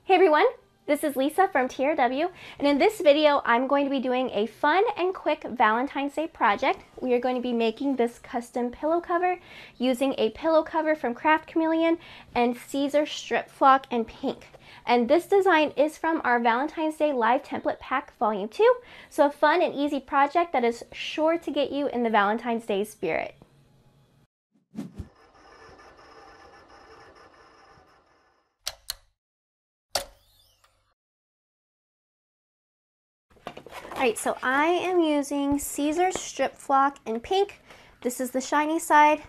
Hey everyone, this is Lisa from TRW, and in this video I'm going to be doing a fun and quick Valentine's Day project. We are going to be making this custom pillow cover using a pillow cover from CAMEO and Siser StripFlock in pink. And this design is from our Valentine's Day Live Template Pack Volume 2, so a fun and easy project that is sure to get you in the Valentine's Day spirit. Alright, so I am using Siser StripFlock in pink. This is the shiny side.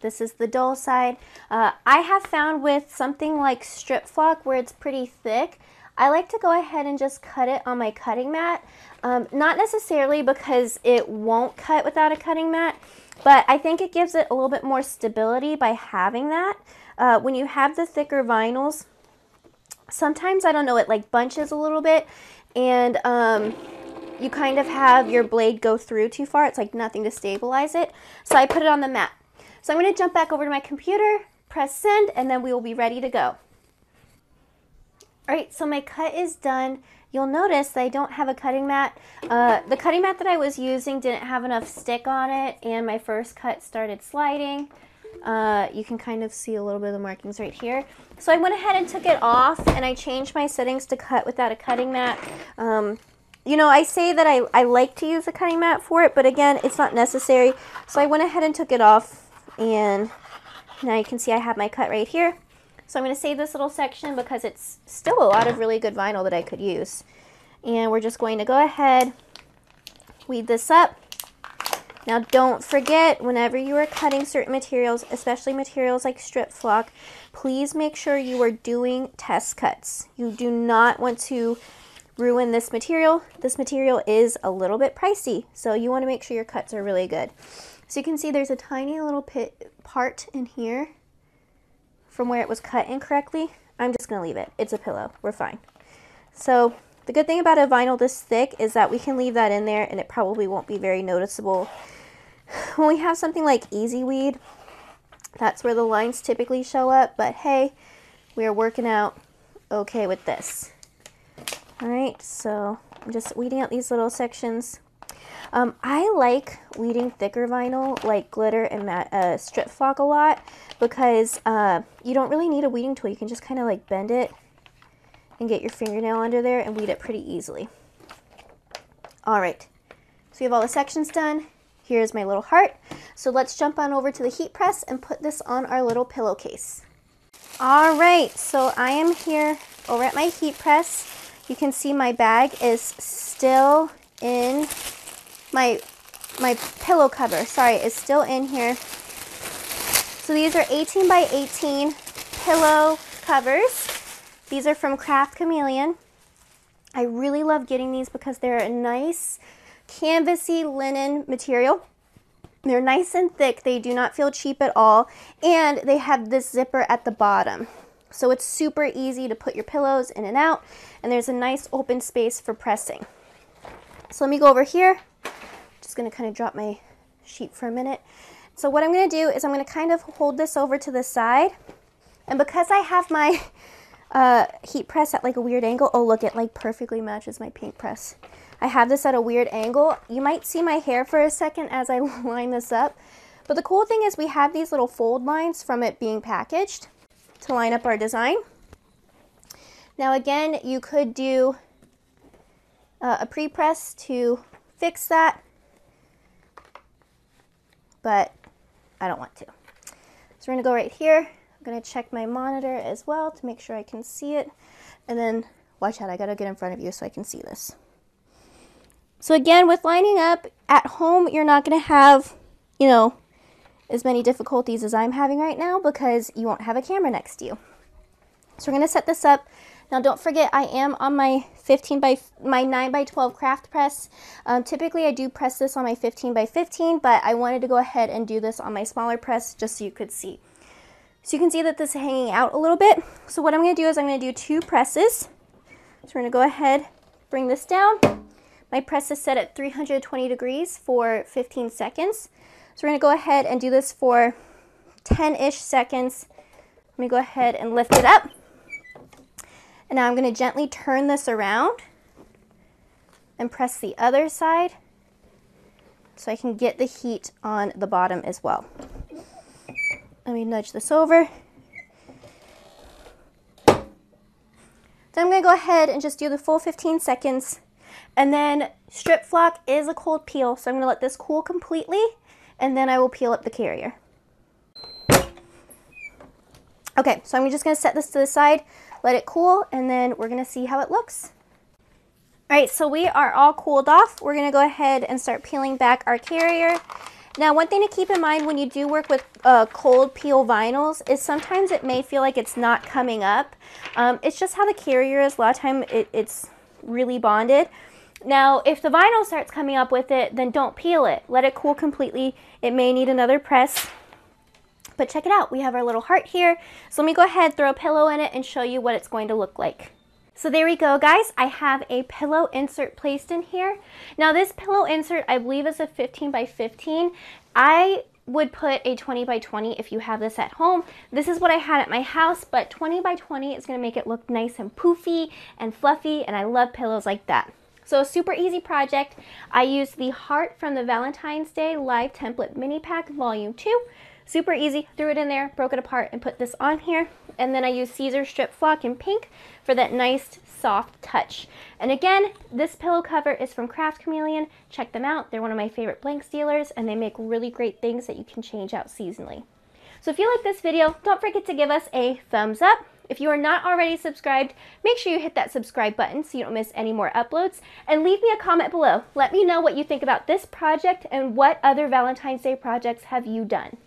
This is the dull side. I have found with something like StripFlock where it's pretty thick, I like to go ahead and just cut it on my cutting mat. Not necessarily because it won't cut without a cutting mat, but I think it gives it a little bit more stability by having that. When you have the thicker vinyls, sometimes, I don't know, it like bunches a little bit, and you kind of have your blade go through too far. It's like nothing to stabilize it. So I put it on the mat. So I'm going to jump back over to my computer, press send, and then we will be ready to go. Alright, so my cut is done. You'll notice that I don't have a cutting mat. The cutting mat that I was using didn't have enough stick on it, and my first cut started sliding. You can kind of see a little bit of the markings right here. So I went ahead and took it off, and I changed my settings to cut without a cutting mat. You know, I say that I like to use a cutting mat for it, but again, it's not necessary. So I went ahead and took it off, and now you can see I have my cut right here. So I'm going to save this little section because it's still a lot of really good vinyl that I could use. And we're just going to go ahead, weed this up. Now don't forget, whenever you are cutting certain materials, especially materials like StripFlock, please make sure you are doing test cuts. You do not want to ruin this material. This material is a little bit pricey, so you want to make sure your cuts are really good. So you can see there's a tiny little part in here from where it was cut incorrectly. I'm just going to leave it. It's a pillow. We're fine. So the good thing about a vinyl this thick is that we can leave that in there and it probably won't be very noticeable. When we have something like Easy Weed, that's where the lines typically show up, but hey, we are working out okay with this. Alright, so I'm just weeding out these little sections. I like weeding thicker vinyl like glitter and StripFlock a lot because you don't really need a weeding tool. You can just kind of like bend it and get your fingernail under there and weed it pretty easily. Alright, so we have all the sections done. Here's my little heart. So let's jump on over to the heat press and put this on our little pillowcase. Alright, so I am here over at my heat press. You can see my bag is still in my pillow cover. Sorry, it's still in here. So these are 18 by 18 pillow covers. These are from CAMEO. I really love getting these because they're a nice canvasy linen material. They're nice and thick. They do not feel cheap at all. And they have this zipper at the bottom. So it's super easy to put your pillows in and out. And there's a nice open space for pressing. So let me go over here. Just going to kind of drop my sheet for a minute. So what I'm going to do is I'm going to kind of hold this over to the side. And because I have my heat press at like a weird angle, oh look, it like perfectly matches my paint press. I have this at a weird angle. You might see my hair for a second as I line this up. But the cool thing is we have these little fold lines from it being packaged to line up our design. Now again, you could do a pre-press to fix that, but I don't want to. So we're going to go right here. I'm going to check my monitor as well to make sure I can see it. And then, watch out, I got to get in front of you so I can see this. So again, with lining up, at home, you're not going to have, you know, as many difficulties as I'm having right now because you won't have a camera next to you. So we're going to set this up. Now don't forget, I am on my 9 by 12 craft press. Typically I do press this on my 15 by 15, but I wanted to go ahead and do this on my smaller press just so you could see. So you can see that this is hanging out a little bit. So what I'm going to do is I'm going to do 2 presses. So we're going to go ahead, bring this down. My press is set at 320 degrees for 15 seconds. So we're going to go ahead and do this for 10-ish seconds. Let me go ahead and lift it up. And now I'm going to gently turn this around and press the other side so I can get the heat on the bottom as well. Let me nudge this over. Then I'm going to go ahead and just do the full 15 seconds. And then StripFlock is a cold peel, so I'm going to let this cool completely, and then I will peel up the carrier. Okay, so I'm just going to set this to the side, let it cool, and then we're going to see how it looks. All right, so we are all cooled off. We're going to go ahead and start peeling back our carrier. Now, one thing to keep in mind when you do work with cold peel vinyls is sometimes it may feel like it's not coming up. It's just how the carrier is. A lot of time it's really bonded. Now, if the vinyl starts coming up with it, then don't peel it. Let it cool completely. It may need another press. But check it out. We have our little heart here. So let me go ahead, throw a pillow in it, and show you what it's going to look like. So there we go, guys. I have a pillow insert placed in here. Now this pillow insert, I believe, is a 15 by 15. I would put a 20 by 20 if you have this at home. This is what I had at my house, but 20 by 20 is gonna make it look nice and poofy and fluffy, and I love pillows like that. So a super easy project. I used the heart from the Valentine's Day Live Template Mini Pack Volume 2. Super easy, threw it in there, broke it apart, and put this on here. And then I used Siser StripFlock in pink for that nice soft touch. And again, this pillow cover is from Craft Chameleon. Check them out. They're one of my favorite blank stealers, and they make really great things that you can change out seasonally. So if you like this video, don't forget to give us a thumbs up. If you are not already subscribed, make sure you hit that subscribe button so you don't miss any more uploads. And leave me a comment below. Let me know what you think about this project and what other Valentine's Day projects have you done.